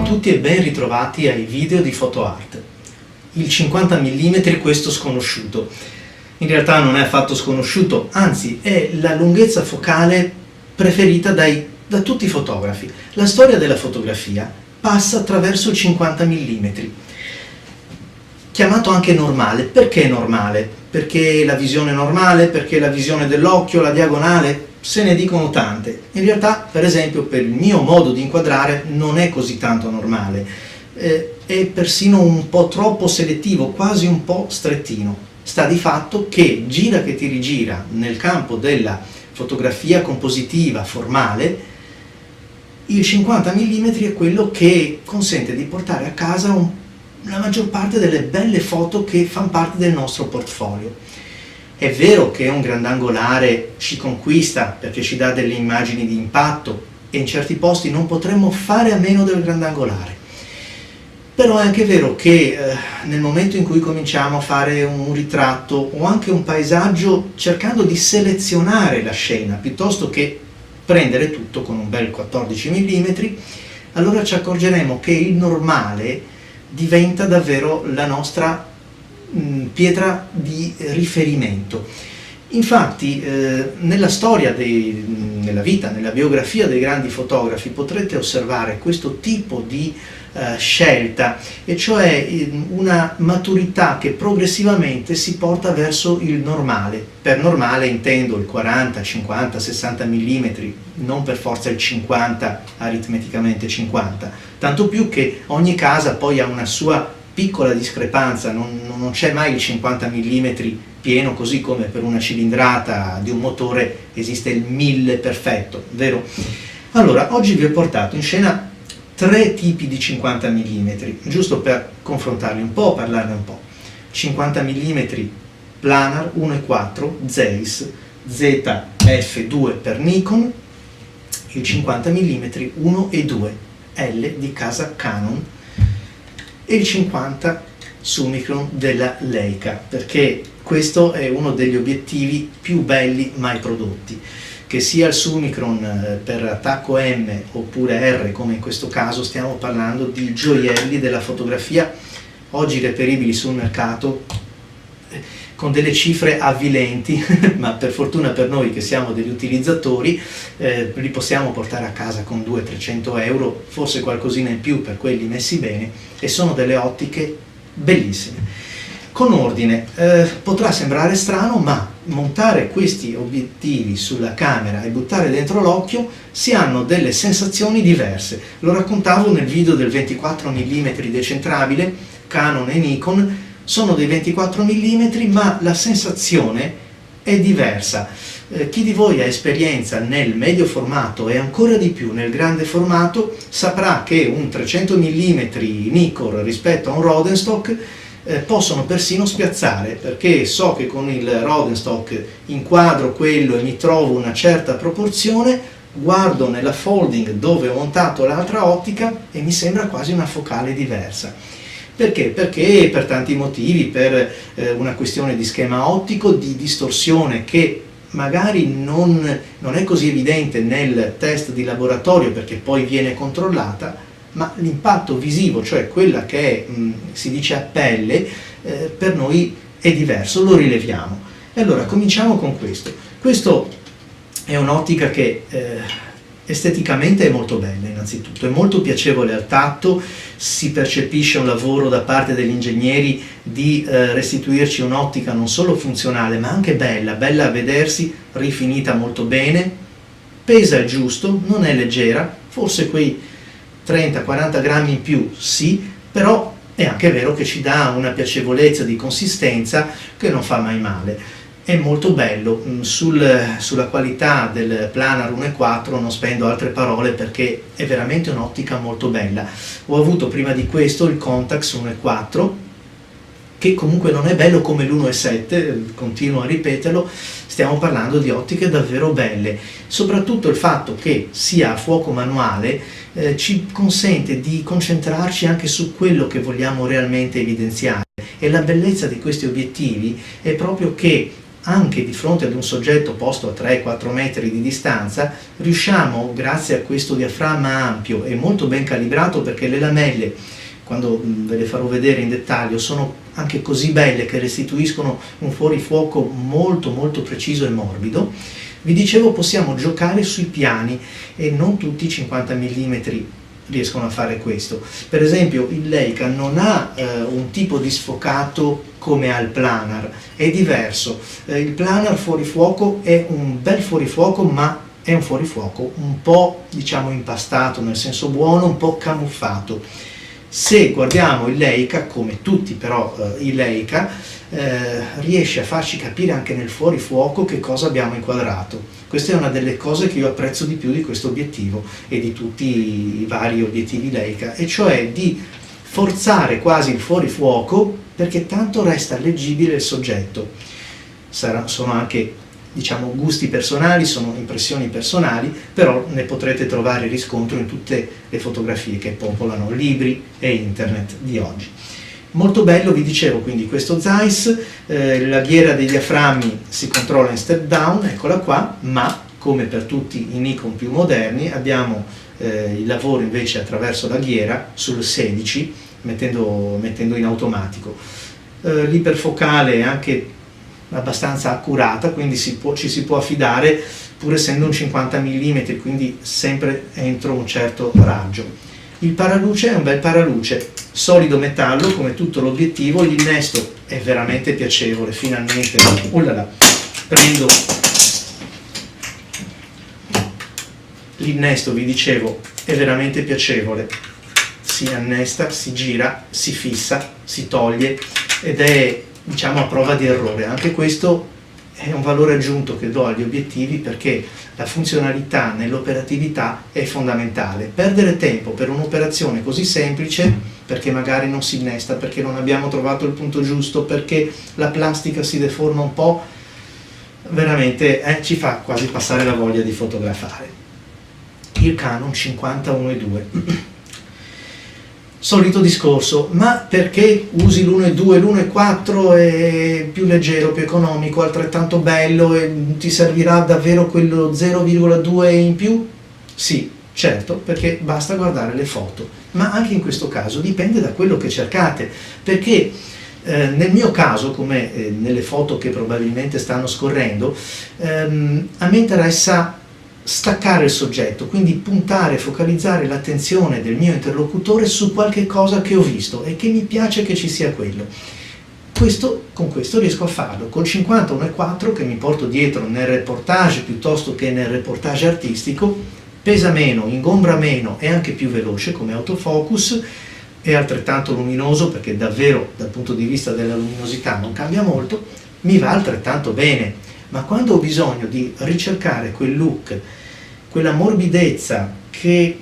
tutti e ben ritrovati ai video di PhotoArt. Il 50 mm, questo sconosciuto. In realtà non è affatto sconosciuto, anzi è la lunghezza focale preferita da tutti i fotografi. La storia della fotografia passa attraverso il 50 mm. Chiamato anche normale. Perché normale? Perché la visione normale? Perché la visione dell'occhio, la diagonale? Se ne dicono tante. In realtà, per esempio, per il mio modo di inquadrare non è così tanto normale. È persino un po' troppo selettivo, quasi un po' strettino. Sta di fatto che gira che ti rigira nel campo della fotografia compositiva formale, il 50 mm è quello che consente di portare a casa la maggior parte delle belle foto che fanno parte del nostro portfolio. È vero che un grandangolare ci conquista perché ci dà delle immagini di impatto e in certi posti non potremmo fare a meno del grandangolare. Però è anche vero che nel momento in cui cominciamo a fare un ritratto o anche un paesaggio cercando di selezionare la scena piuttosto che prendere tutto con un bel 14 mm, allora ci accorgeremo che il normale diventa davvero la nostra pietra di riferimento. Infatti nella storia nella vita, nella biografia dei grandi fotografi potrete osservare questo tipo di scelta, e cioè una maturità che progressivamente si porta verso il normale. Per normale intendo il 40, 50, 60 mm, non per forza il 50, aritmeticamente 50, tanto più che ogni casa poi ha una sua piccola discrepanza, non c'è mai il 50 mm pieno, così come per una cilindrata di un motore esiste il 1000 perfetto, vero? Allora, oggi vi ho portato in scena 3 tipi di 50 mm, giusto per confrontarli un po', parlarne un po'. 50 mm planar 1.4 Zeiss ZF2 per Nikon, il 50 mm 1.2 L di casa Canon e il 50 Summicron della Leica, perché questo è uno degli obiettivi più belli mai prodotti. Che sia il Summicron per attacco M oppure R, come in questo caso, stiamo parlando di gioielli della fotografia, oggi reperibili sul mercato con delle cifre avvilenti, ma per fortuna per noi che siamo degli utilizzatori li possiamo portare a casa con 200-300 euro, forse qualcosina in più per quelli messi bene, e sono delle ottiche bellissime. Con ordine, potrà sembrare strano, ma montare questi obiettivi sulla camera e buttare dentro l'occhio si hanno delle sensazioni diverse. Lo raccontavo nel video del 24 mm decentrabile, Canon e Nikon sono dei 24 mm, ma la sensazione è diversa. Chi di voi ha esperienza nel medio formato e ancora di più nel grande formato saprà che un 300 mm Nikon rispetto a un Rodenstock possono persino spiazzare, perché so che con il Rodenstock inquadro quello e mi trovo una certa proporzione, guardo nella folding dove ho montato l'altra ottica e mi sembra quasi una focale diversa. Perché? Perché per tanti motivi, per una questione di schema ottico, di distorsione che magari non è così evidente nel test di laboratorio perché poi viene controllata, ma l'impatto visivo, cioè quella che si dice a pelle, per noi è diverso, lo rileviamo. E allora cominciamo con questo. Questo è un'ottica che esteticamente è molto bella, innanzitutto, è molto piacevole al tatto, si percepisce un lavoro da parte degli ingegneri di restituirci un'ottica non solo funzionale, ma anche bella a vedersi, rifinita molto bene, pesa il giusto, non è leggera, forse quei 30-40 grammi in più sì, però è anche vero che ci dà una piacevolezza di consistenza che non fa mai male. È molto bello. Sulla qualità del planar 1.4 non spendo altre parole perché è veramente un'ottica molto bella. Ho avuto prima di questo il Contax 1.4, che comunque non è bello come l'1.7, continuo a ripeterlo, stiamo parlando di ottiche davvero belle. Soprattutto il fatto che sia a fuoco manuale ci consente di concentrarci anche su quello che vogliamo realmente evidenziare, e la bellezza di questi obiettivi è proprio che anche di fronte ad un soggetto posto a 3-4 metri di distanza, riusciamo, grazie a questo diaframma ampio e molto ben calibrato, perché le lamelle, quando ve le farò vedere in dettaglio, sono anche così belle che restituiscono un fuorifuoco molto molto preciso e morbido. Vi dicevo, possiamo giocare sui piani e non tutti i 50 mm riescono a fare questo. Per esempio il Leica non ha un tipo di sfocato come ha il planar, è diverso. Il planar fuorifuoco è un bel fuorifuoco, ma è un fuorifuoco un po', diciamo, impastato, nel senso buono, un po' camuffato. Se guardiamo il Leica, come tutti però i Leica, riesce a farci capire anche nel fuorifuoco che cosa abbiamo inquadrato. Questa è una delle cose che io apprezzo di più di questo obiettivo e di tutti i vari obiettivi Leica, e cioè di forzare quasi il fuorifuoco, perché tanto resta leggibile il soggetto. Sono anche, diciamo, gusti personali, sono impressioni personali, però ne potrete trovare riscontro in tutte le fotografie che popolano libri e internet di oggi. Molto bello, vi dicevo, quindi questo Zeiss, la ghiera dei diaframmi si controlla in step down, eccola qua, ma come per tutti i Nikon più moderni abbiamo il lavoro invece attraverso la ghiera sul 16, mettendo in automatico. L'iperfocale è anche abbastanza accurata, quindi ci si può affidare, pur essendo un 50 mm, quindi sempre entro un certo raggio. Il paraluce è un bel paraluce, solido metallo come tutto l'obiettivo, l'innesto è veramente piacevole, finalmente, prendo l'innesto, vi dicevo, è veramente piacevole, si annesta, si gira, si fissa, si toglie ed è, diciamo, a prova di errore. Anche questo è un valore aggiunto che do agli obiettivi, perché la funzionalità nell'operatività è fondamentale. Perdere tempo per un'operazione così semplice, perché magari non si innesta, perché non abbiamo trovato il punto giusto, perché la plastica si deforma un po', veramente ci fa quasi passare la voglia di fotografare. Il Canon 50-1.2. Solito discorso, ma perché usi l'1.2, l'1.4 è più leggero, più economico, altrettanto bello, e ti servirà davvero quello 0,2 in più? Sì, certo, perché basta guardare le foto, ma anche in questo caso dipende da quello che cercate, perché nel mio caso, come nelle foto che probabilmente stanno scorrendo, a me interessa staccare il soggetto, quindi puntare, focalizzare l'attenzione del mio interlocutore su qualche cosa che ho visto e che mi piace che ci sia quello. Con questo riesco a farlo. Col 50-1.4 che mi porto dietro nel reportage piuttosto che nel reportage artistico, pesa meno, ingombra meno, è anche più veloce come autofocus, è altrettanto luminoso, perché davvero dal punto di vista della luminosità non cambia molto, mi va altrettanto bene. Ma quando ho bisogno di ricercare quel look, quella morbidezza che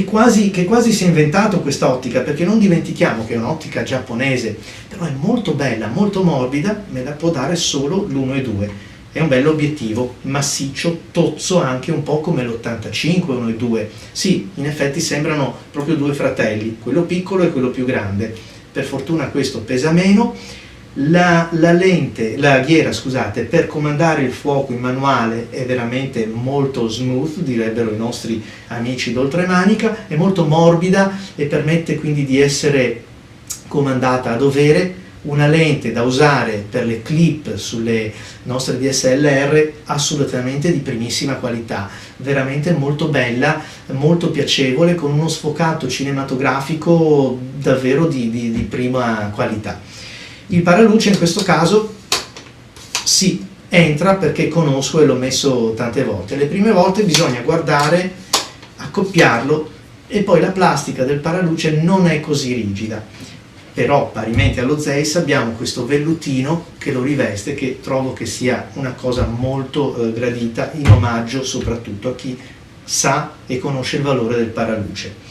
quasi si è inventato questa ottica, perché non dimentichiamo che è un'ottica giapponese, però è molto bella, molto morbida, me la può dare solo l'1.2. È un bell'obiettivo, massiccio, tozzo, anche un po' come l'85 1.2. Sì, in effetti sembrano proprio due fratelli, quello piccolo e quello più grande. Per fortuna questo pesa meno. La ghiera, scusate, per comandare il fuoco in manuale è veramente molto smooth, direbbero i nostri amici d'oltremanica, è molto morbida e permette quindi di essere comandata a dovere. Una lente da usare per le clip sulle nostre DSLR assolutamente di primissima qualità, veramente molto bella, molto piacevole, con uno sfocato cinematografico davvero di prima qualità. Il paraluce in questo caso sì, entra, perché conosco e l'ho messo tante volte. Le prime volte bisogna guardare, accoppiarlo, e poi la plastica del paraluce non è così rigida. Però parimenti allo Zeiss abbiamo questo vellutino che lo riveste, che trovo che sia una cosa molto gradita, in omaggio soprattutto a chi sa e conosce il valore del paraluce.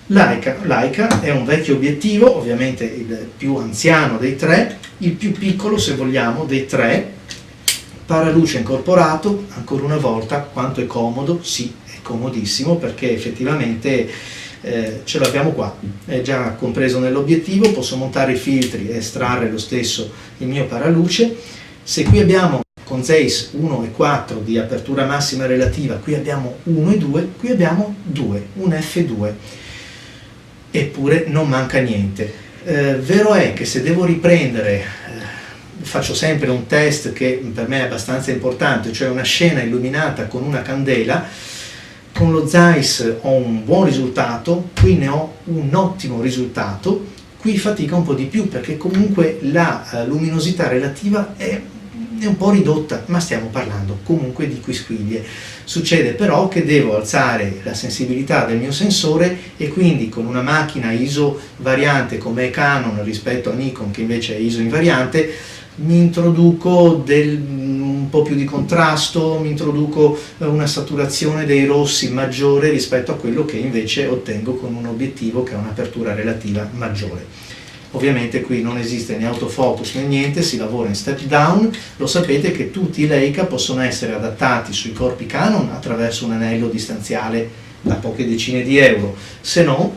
Leica è un vecchio obiettivo, ovviamente il più anziano dei tre, il più piccolo se vogliamo dei tre, paraluce incorporato. Ancora una volta, quanto è comodo? Sì, è comodissimo, perché effettivamente ce l'abbiamo qua, è già compreso nell'obiettivo, posso montare i filtri e estrarre lo stesso il mio paraluce. Se qui abbiamo con Zeiss 1,4 di apertura massima relativa, qui abbiamo 1,2, qui abbiamo 2, un F2, eppure non manca niente. Vero è che se devo riprendere, faccio sempre un test che per me è abbastanza importante, cioè una scena illuminata con una candela. Con lo Zeiss ho un buon risultato, qui ne ho un ottimo risultato, qui fatica un po' di più perché comunque la luminosità relativa è un po' ridotta, ma stiamo parlando comunque di quisquiglie. Succede però che devo alzare la sensibilità del mio sensore e quindi con una macchina ISO variante come Canon rispetto a Nikon che invece è ISO invariante, mi introduco un po' più di contrasto, mi introduco una saturazione dei rossi maggiore rispetto a quello che invece ottengo con un obiettivo che ha un'apertura relativa maggiore. Ovviamente qui non esiste né autofocus né niente, si lavora in step down, lo sapete che tutti i Leica possono essere adattati sui corpi Canon attraverso un anello distanziale da poche decine di euro, se no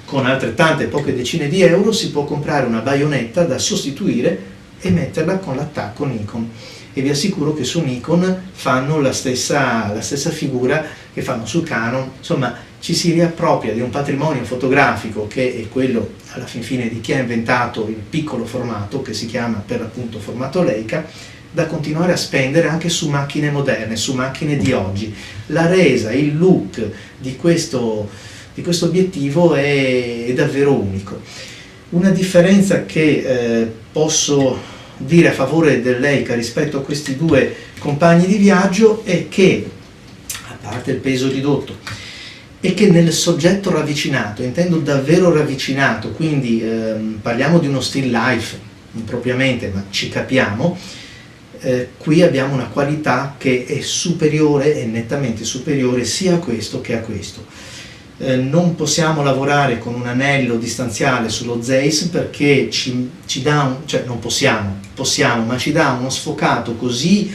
con altrettante poche decine di euro si può comprare una baionetta da sostituire e metterla con l'attacco Nikon e vi assicuro che su Nikon fanno la stessa figura che fanno su Canon, insomma ci si riappropria di un patrimonio fotografico che è quello alla fin fine di chi ha inventato il piccolo formato che si chiama per l'appunto formato Leica, da continuare a spendere anche su macchine moderne, su macchine di oggi. La resa, il look di questo obiettivo è davvero unico. Una differenza che posso dire a favore del Leica rispetto a questi due compagni di viaggio è che, a parte il peso ridotto, è che nel soggetto ravvicinato, intendo davvero ravvicinato, quindi parliamo di uno still life, non propriamente, ma ci capiamo, qui abbiamo una qualità che è superiore, è nettamente superiore sia a questo che a questo. Non possiamo lavorare con un anello distanziale sullo Zeiss perché ci dà cioè non possiamo, ma ci dà uno sfocato così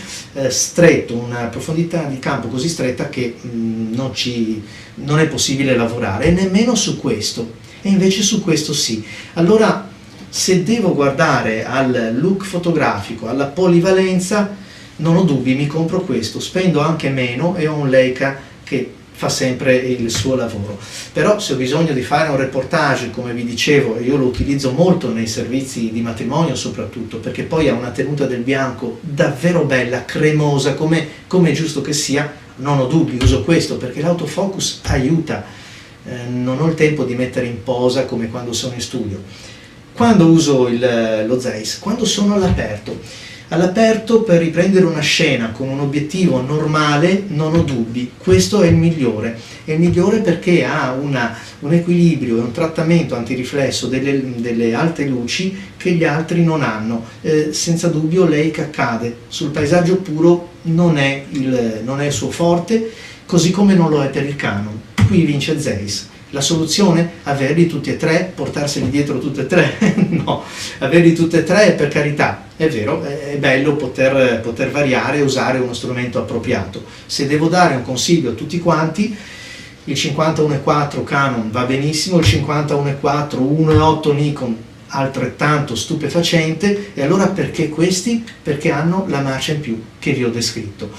stretto, una profondità di campo così stretta che non è possibile lavorare, e nemmeno su questo, e invece su questo sì. Allora, se devo guardare al look fotografico, alla polivalenza, non ho dubbi, mi compro questo, spendo anche meno e ho un Leica che fa sempre il suo lavoro. Però se ho bisogno di fare un reportage, come vi dicevo, io lo utilizzo molto nei servizi di matrimonio soprattutto, perché poi ha una tenuta del bianco davvero bella, cremosa, come è giusto che sia, non ho dubbi, uso questo perché l'autofocus aiuta, non ho il tempo di mettere in posa come quando sono in studio. Quando uso lo Zeiss? Quando sono all'aperto. All'aperto per riprendere una scena con un obiettivo normale non ho dubbi, questo è il migliore perché ha un equilibrio e un trattamento antiriflesso delle alte luci che gli altri non hanno. Senza dubbio Leica cade, sul paesaggio puro non è il suo forte, così come non lo è per il Canon, qui vince Zeiss. La soluzione? Averli tutti e tre, portarseli dietro tutti e tre? No, averli tutti e tre per carità, è vero, è bello poter variare e usare uno strumento appropriato. Se devo dare un consiglio a tutti quanti, il 50-1.4 Canon va benissimo, il 50-1.4 1.8 Nikon altrettanto stupefacente, e allora perché questi? Perché hanno la marcia in più che vi ho descritto.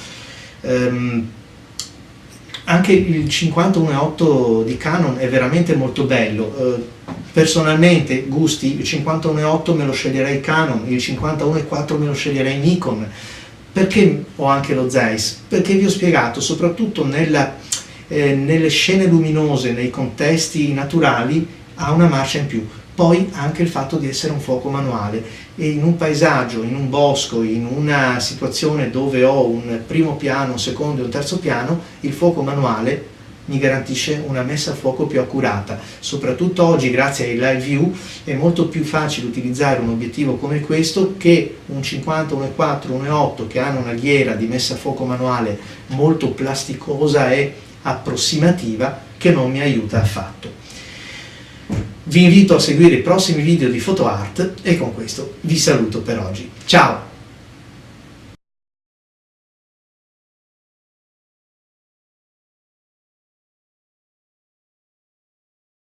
Anche il 50-1.8 di Canon è veramente molto bello, personalmente gusti, il 50-1.8 me lo sceglierei Canon, il 50-1.4 me lo sceglierei Nikon. Perché ho anche lo Zeiss? Perché vi ho spiegato, soprattutto nelle scene luminose, nei contesti naturali, ha una marcia in più. Poi anche il fatto di essere un fuoco manuale, e in un paesaggio, in un bosco, in una situazione dove ho un primo piano, un secondo e un terzo piano, il fuoco manuale mi garantisce una messa a fuoco più accurata. Soprattutto oggi, grazie ai live view, è molto più facile utilizzare un obiettivo come questo che un 50, 1.4, 1.8 che hanno una ghiera di messa a fuoco manuale molto plasticosa e approssimativa che non mi aiuta affatto. Vi invito a seguire i prossimi video di PhotoArt e con questo vi saluto per oggi. Ciao!